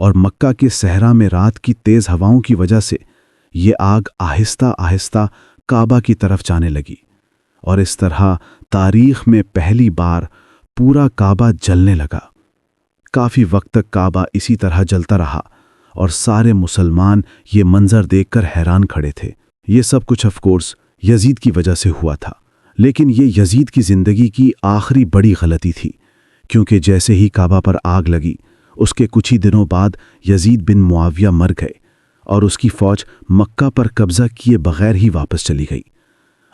اور مکہ کے صحرا میں رات کی تیز ہواؤں کی وجہ سے یہ آگ آہستہ آہستہ کعبہ کی طرف جانے لگی، اور اس طرح تاریخ میں پہلی بار پورا کعبہ جلنے لگا۔ کافی وقت تک کعبہ اسی طرح جلتا رہا اور سارے مسلمان یہ منظر دیکھ کر حیران کھڑے تھے۔ یہ سب کچھ آف کورس یزید کی وجہ سے ہوا تھا، لیکن یہ یزید کی زندگی کی آخری بڑی غلطی تھی، کیونکہ جیسے ہی کعبہ پر آگ لگی اس کے کچھ ہی دنوں بعد یزید بن معاویہ مر گئے اور اس کی فوج مکہ پر قبضہ کیے بغیر ہی واپس چلی گئی۔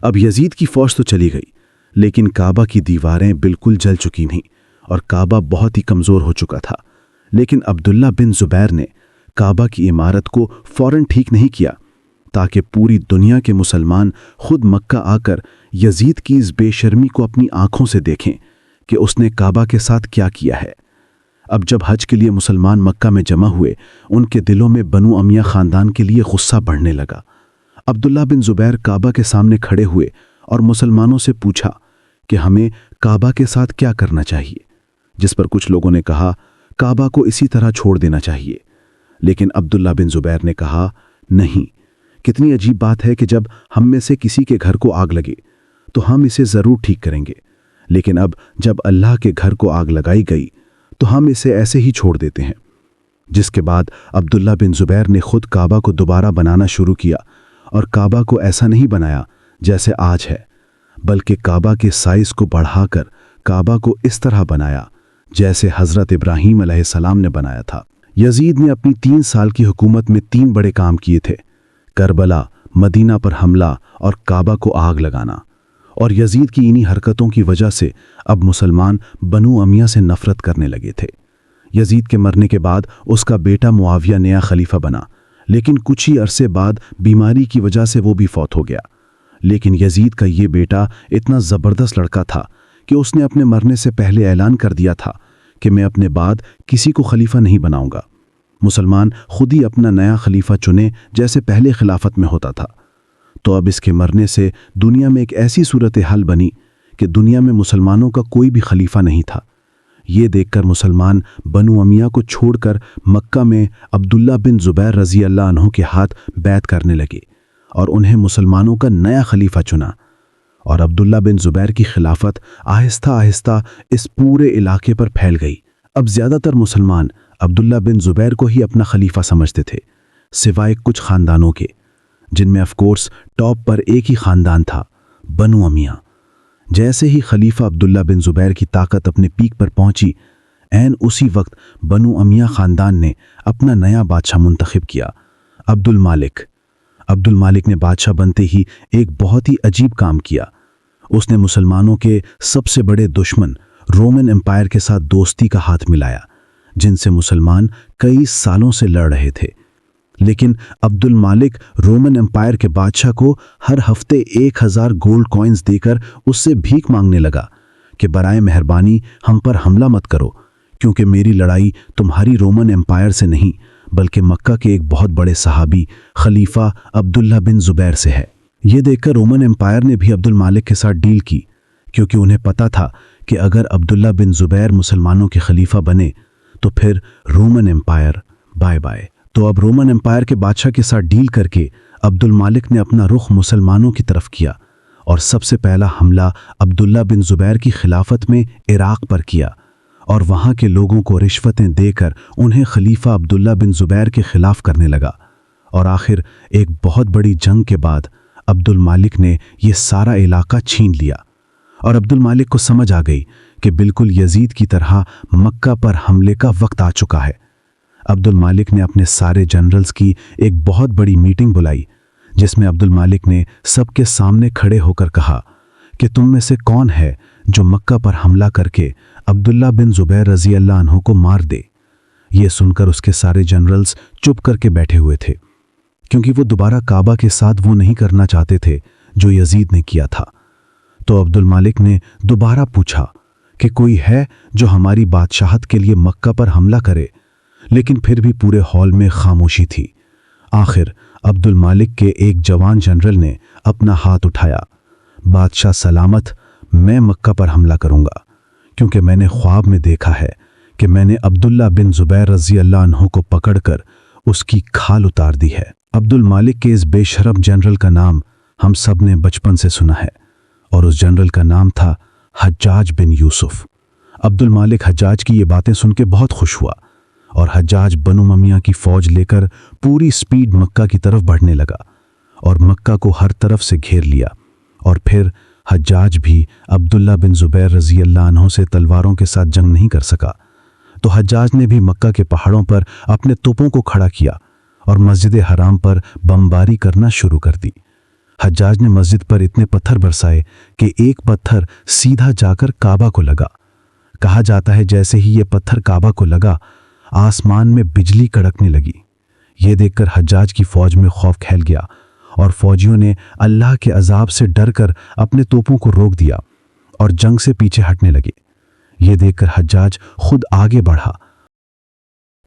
اب یزید کی فوج تو چلی گئی، لیکن کعبہ کی دیواریں بالکل جل چکی نہیں اور کعبہ بہت ہی کمزور ہو چکا تھا۔ لیکن عبداللہ بن زبیر نے کعبہ کی عمارت کو فوراً ٹھیک نہیں کیا تاکہ پوری دنیا کے مسلمان خود مکہ آ کر یزید کی اس بے شرمی کو اپنی آنکھوں سے دیکھیں کہ اس نے کعبہ کے ساتھ کیا کیا ہے۔ اب جب حج کے لیے مسلمان مکہ میں جمع ہوئے، ان کے دلوں میں بنو امیہ خاندان کے لیے غصہ بڑھنے لگا۔ عبداللہ بن زبیر کعبہ کے سامنے کھڑے ہوئے اور مسلمانوں سے پوچھا کہ ہمیں کعبہ کے ساتھ کیا کرنا چاہیے، جس پر کچھ لوگوں نے کہا کعبہ کو اسی طرح چھوڑ دینا چاہیے، لیکن عبداللہ بن زبیر نے کہا نہیں، کتنی عجیب بات ہے کہ جب ہم میں سے کسی کے گھر کو آگ لگے تو ہم اسے ضرور ٹھیک کریں گے، لیکن اب جب اللہ کے گھر کو آگ لگائی گئی تو ہم اسے ایسے ہی چھوڑ دیتے ہیں۔ جس کے بعد عبداللہ بن زبیر نے خود کعبہ کو دوبارہ بنانا شروع کیا، اور کعبہ کو ایسا نہیں بنایا جیسے آج ہے، بلکہ کعبہ کے سائز کو بڑھا کر کعبہ کو اس طرح بنایا جیسے حضرت ابراہیم علیہ السلام نے بنایا تھا۔ یزید نے اپنی 3 سال کی حکومت میں 3 بڑے کام کیے تھے: کربلا، مدینہ پر حملہ اور کعبہ کو آگ لگانا، اور یزید کی انہی حرکتوں کی وجہ سے اب مسلمان بنو امیہ سے نفرت کرنے لگے تھے۔ یزید کے مرنے کے بعد اس کا بیٹا معاویہ نیا خلیفہ بنا، لیکن کچھ ہی عرصے بعد بیماری کی وجہ سے وہ بھی فوت ہو گیا۔ لیکن یزید کا یہ بیٹا اتنا زبردست لڑکا تھا کہ اس نے اپنے مرنے سے پہلے اعلان کر دیا تھا کہ میں اپنے بعد کسی کو خلیفہ نہیں بناؤں گا۔ مسلمان خود ہی اپنا نیا خلیفہ چنے جیسے پہلے خلافت میں ہوتا تھا۔ تو اب اس کے مرنے سے دنیا میں ایک ایسی صورتحال بنی کہ دنیا میں مسلمانوں کا کوئی بھی خلیفہ نہیں تھا۔ یہ دیکھ کر مسلمان بنو امیہ کو چھوڑ کر مکہ میں عبداللہ بن زبیر رضی اللہ عنہ کے ہاتھ بیعت کرنے لگے اور انہیں مسلمانوں کا نیا خلیفہ چنا، اور عبداللہ بن زبیر کی خلافت آہستہ آہستہ اس پورے علاقے پر پھیل گئی۔ اب زیادہ تر مسلمان عبداللہ بن زبیر کو ہی اپنا خلیفہ سمجھتے تھے، سوائے کچھ خاندانوں کے، جن میں آف کورس ٹاپ پر ایک ہی خاندان تھا، بنو امیہ۔ جیسے ہی خلیفہ عبداللہ بن زبیر کی طاقت اپنے پیک پر پہنچی، عین اسی وقت بنو امیہ خاندان نے اپنا نیا بادشاہ منتخب کیا، عبد المالک۔ عبد المالک نے بادشاہ بنتے ہی ایک بہت ہی عجیب کام کیا۔ اس نے مسلمانوں کے سب سے بڑے دشمن رومن امپائر کے ساتھ دوستی کا ہاتھ ملایا، جن سے مسلمان کئی سالوں سے لڑ رہے تھے۔ لیکن عبد المالک رومن امپائر کے بادشاہ کو ہر ہفتے 1000 گولڈ کوائنز دے کر اس سے بھیک مانگنے لگا کہ برائے مہربانی ہم پر حملہ مت کرو، کیونکہ میری لڑائی تمہاری رومن امپائر سے نہیں بلکہ مکہ کے ایک بہت بڑے صحابی خلیفہ عبداللہ بن زبیر سے ہے۔ یہ دیکھ کر رومن امپائر نے بھی عبد المالک کے ساتھ ڈیل کی، کیونکہ انہیں پتا تھا کہ اگر عبداللہ بن زبیر مسلمانوں کے خلیفہ بنے تو پھر رومن امپائر بائے بائے۔ تو اب رومن امپائر کے بادشاہ کے ساتھ ڈیل کر کے عبد المالک نے اپنا رخ مسلمانوں کی طرف کیا، اور سب سے پہلا حملہ عبداللہ بن زبیر کی خلافت میں عراق پر کیا، اور وہاں کے لوگوں کو رشوتیں دے کر انہیں خلیفہ عبداللہ بن زبیر کے خلاف کرنے لگا، اور آخر ایک بہت بڑی جنگ کے بعد عبد المالک نے یہ سارا علاقہ چھین لیا، اور عبد المالک کو سمجھ آ گئی کہ بالکل یزید کی طرح مکہ پر حملے کا وقت آ چکا ہے۔ عبد المالک نے اپنے سارے جنرلز کی ایک بہت بڑی میٹنگ بلائی، جس میں عبد المالک نے سب کے سامنے کھڑے ہو کر کہا کہ تم میں سے کون ہے جو مکہ پر حملہ کر کے عبداللہ بن زبیر رضی اللہ عنہ کو مار دے۔ یہ سن کر اس کے سارے جنرلز چپ کر کے بیٹھے ہوئے تھے، کیونکہ وہ دوبارہ کعبہ کے ساتھ وہ نہیں کرنا چاہتے تھے جو یزید نے کیا تھا۔ تو عبد المالک نے دوبارہ پوچھا کہ کوئی ہے جو ہماری بادشاہت کے لیے مکہ پر حملہ کرے، لیکن پھر بھی پورے ہال میں خاموشی تھی۔ آخر عبد المالک کے ایک جوان جنرل نے اپنا ہاتھ اٹھایا، بادشاہ سلامت، میں مکہ پر حملہ کروں گا، کیونکہ میں نے خواب میں دیکھا ہے کہ میں نے عبداللہ بن زبیر رضی اللہ عنہ کو پکڑ کر اس کی کھال اتار دی ہے۔ عبد المالک کے اس بے شرم جنرل کا نام ہم سب نے بچپن سے سنا ہے، اور اس جنرل کا نام تھا حجاج بن یوسف۔ عبد المالک حجاج کی یہ باتیں سن کے بہت خوش ہوا، اور حجاج بنو امیہ کی فوج لے کر پوری سپیڈ مکہ کی طرف بڑھنے لگا، اور مکہ کو ہر طرف سے گھیر لیا۔ اور پھر حجاج بھی عبداللہ بن زبیر رضی اللہ عنہ سے تلواروں کے ساتھ جنگ نہیں کر سکا، تو حجاج نے بھی مکہ کے پہاڑوں پر اپنے توپوں کو کھڑا کیا اور مسجد حرام پر بمباری کرنا شروع کر دی۔ حجاج نے مسجد پر اتنے پتھر برسائے کہ ایک پتھر سیدھا جا کر کعبہ کو لگا۔ کہا جاتا ہے جیسے ہی یہ پتھر کعبہ کو لگا، آسمان میں بجلی کڑکنے لگی۔ یہ دیکھ کر حجاج کی فوج میں خوف پھیل گیا، اور فوجیوں نے اللہ کے عذاب سے ڈر کر اپنے توپوں کو روک دیا اور جنگ سے پیچھے ہٹنے لگے۔ یہ دیکھ کر حجاج خود آگے بڑھا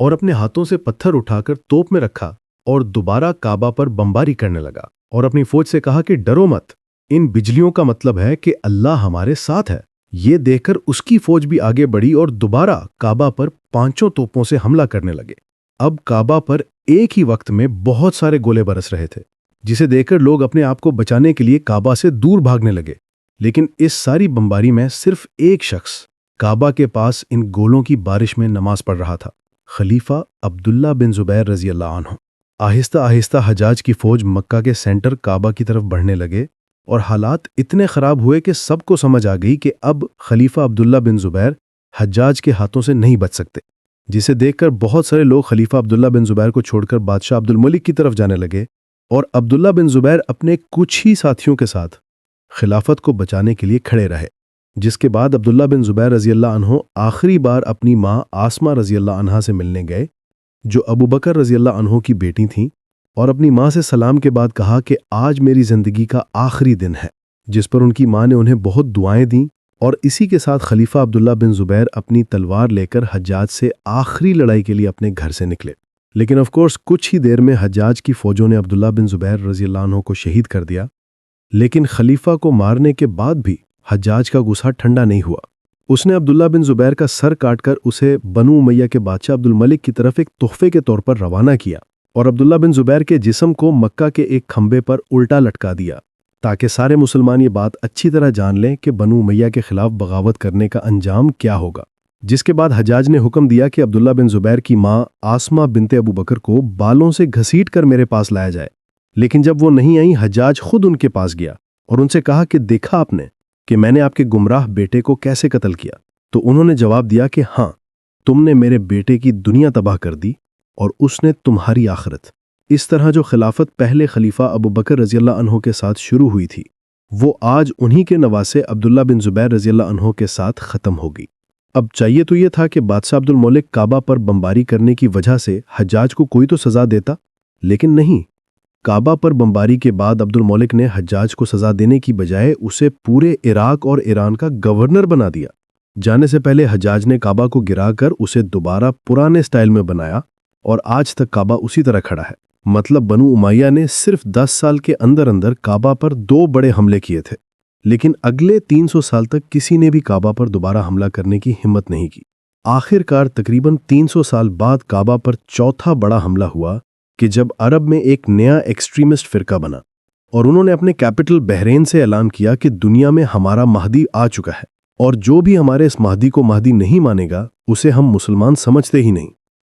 اور اپنے ہاتھوں سے پتھر اٹھا کر توپ میں رکھا اور دوبارہ کعبہ پر بمباری کرنے لگا، اور اپنی فوج سے کہا کہ ڈرو مت، ان بجلیوں کا مطلب ہے کہ اللہ ہمارے ساتھ ہے۔ یہ دیکھ کر اس کی فوج بھی آگے بڑھی اور دوبارہ کعبہ پر 5 توپوں سے حملہ کرنے لگے۔ اب کعبہ پر ایک ہی وقت میں بہت سارے گولے برس رہے تھے، جسے دیکھ کر لوگ اپنے آپ کو بچانے کے لیے کعبہ سے دور بھاگنے لگے۔ لیکن اس ساری بمباری میں صرف ایک شخص کعبہ کے پاس ان گولوں کی بارش میں نماز پڑھ رہا تھا، خلیفہ عبداللہ بن زبیر رضی اللہ عنہ۔ آہستہ آہستہ حجاج کی فوج مکہ کے سینٹر کعبہ کی طرف بڑھنے لگے، اور حالات اتنے خراب ہوئے کہ سب کو سمجھ آ گئی کہ اب خلیفہ عبداللہ بن زبیر حجاج کے ہاتھوں سے نہیں بچ سکتے، جسے دیکھ کر بہت سارے لوگ خلیفہ عبداللہ بن زبیر کو چھوڑ کر بادشاہ عبد الملک کی طرف جانے لگے، اور عبداللہ بن زبیر اپنے کچھ ہی ساتھیوں کے ساتھ خلافت کو بچانے کے لیے کھڑے رہے۔ جس کے بعد عبداللہ بن زبیر رضی اللہ عنہ آخری بار اپنی ماں آسمہ رضی اللہ عنہا سے ملنے گئے، جو ابو بکر رضی اللہ عنہ کی بیٹی تھیں، اور اپنی ماں سے سلام کے بعد کہا کہ آج میری زندگی کا آخری دن ہے، جس پر ان کی ماں نے انہیں بہت دعائیں دیں، اور اسی کے ساتھ خلیفہ عبداللہ بن زبیر اپنی تلوار لے کر حجاج سے آخری لڑائی کے لیے اپنے گھر سے نکلے۔ لیکن آف کورس کچھ ہی دیر میں حجاج کی فوجوں نے عبداللہ بن زبیر رضی اللہ عنہ کو شہید کر دیا۔ لیکن خلیفہ کو مارنے کے بعد بھی حجاج کا غصہ ٹھنڈا نہیں ہوا۔ اس نے عبداللہ بن زبیر کا سر کاٹ کر اسے بنو امیہ کے بادشاہ عبد الملک کی طرف ایک تحفے کے طور پر روانہ کیا، اور عبداللہ بن زبیر کے جسم کو مکہ کے ایک کھمبے پر الٹا لٹکا دیا، تاکہ سارے مسلمان یہ بات اچھی طرح جان لیں کہ بنو امیہ کے خلاف بغاوت کرنے کا انجام کیا ہوگا۔ جس کے بعد حجاج نے حکم دیا کہ عبداللہ بن زبیر کی ماں آسمہ بنت ابو بکر کو بالوں سے گھسیٹ کر میرے پاس لایا جائے۔ لیکن جب وہ نہیں آئیں، حجاج خود ان کے پاس گیا اور ان سے کہا کہ دیکھا آپ نے کہ میں نے آپ کے گمراہ بیٹے کو کیسے قتل کیا؟ تو انہوں نے جواب دیا کہ ہاں، تم نے میرے بیٹے کی دنیا تباہ کر دی اور اس نے تمہاری آخرت۔ اس طرح جو خلافت پہلے خلیفہ ابو بکر رضی اللہ عنہ کے ساتھ شروع ہوئی تھی، وہ آج انہی کے نواسے عبداللہ بن زبیر رضی اللہ عنہ کے ساتھ ختم ہوگی۔ اب چاہیے تو یہ تھا کہ بادشاہ عبد الملک کعبہ پر بمباری کرنے کی وجہ سے حجاج کو کوئی تو سزا دیتا، لیکن نہیں۔ کعبہ پر بمباری کے بعد عبد الملک نے حجاج کو سزا دینے کی بجائے اسے پورے عراق اور ایران کا گورنر بنا دیا۔ جانے سے پہلے حجاج نے کعبہ کو گرا کر اسے دوبارہ پرانے سٹائل میں بنایا، اور آج تک کعبہ اسی طرح کھڑا ہے۔ مطلب بنو امیہ نے صرف 10 سال کے اندر اندر کعبہ پر 2 بڑے حملے کیے تھے، لیکن اگلے 300 سال تک کسی نے بھی کعبہ پر دوبارہ حملہ کرنے کی ہمت نہیں کی۔ آخر کار تقریباً 300 سال بعد کعبہ پر چوتھا بڑا حملہ ہوا کہ جب عرب میں ایک نیا ایکسٹریمسٹ فرقہ بنا، اور انہوں نے اپنے کیپٹل بحرین سے اعلان کیا کہ دنیا میں ہمارا مہدی آ چکا ہے، اور جو بھی ہمارے اس مہدی کو مہدی نہیں مانے گا اسے ہم مسلمان سمجھتے ہی نہیں۔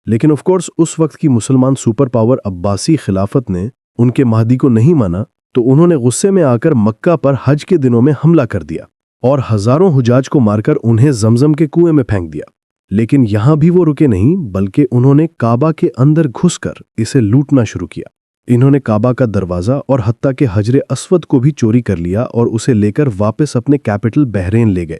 لیکن آف کورس اس وقت کی مسلمان سپر پاور عباسی خلافت نے ان کے مہدی کو نہیں مانا، تو انہوں نے غصے میں آ کر مکہ پر حج کے دنوں میں حملہ کر دیا اور ہزاروں حجاج کو مار کر انہیں زمزم کے کنویں میں پھینک دیا۔ لیکن یہاں بھی وہ رکے نہیں، بلکہ انہوں نے کعبہ کے اندر گھس کر اسے لوٹنا شروع کیا۔ انہوں نے کعبہ کا دروازہ اور حتیٰ کہ حجر اسود کو بھی چوری کر لیا اور اسے لے کر واپس اپنے کیپٹل بحرین لے گئے۔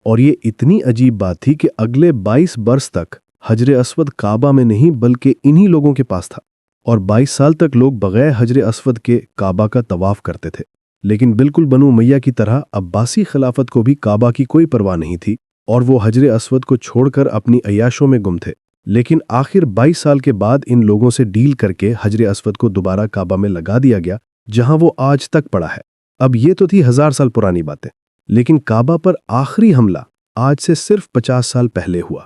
اور یہ اتنی عجیب بات تھی کہ اگلے 22 برس تک حجر اسود کعبہ میں نہیں بلکہ انہی لوگوں کے پاس تھا، اور 22 سال تک لوگ بغیر حجر اسود کے کعبہ کا طواف کرتے تھے۔ لیکن بالکل بنو امیہ کی طرح عباسی خلافت کو بھی کعبہ کی کوئی پرواہ نہیں تھی، اور وہ حجر اسود کو چھوڑ کر اپنی عیاشوں میں گم تھے۔ لیکن آخر 22 سال کے بعد ان لوگوں سے ڈیل کر کے حجر اسود کو دوبارہ کعبہ میں لگا دیا گیا، جہاں وہ آج تک پڑا ہے۔ اب یہ تو تھی 1000 سال پرانی باتیں، لیکن کعبہ پر آخری حملہ آج سے صرف 50 سال پہلے ہوا،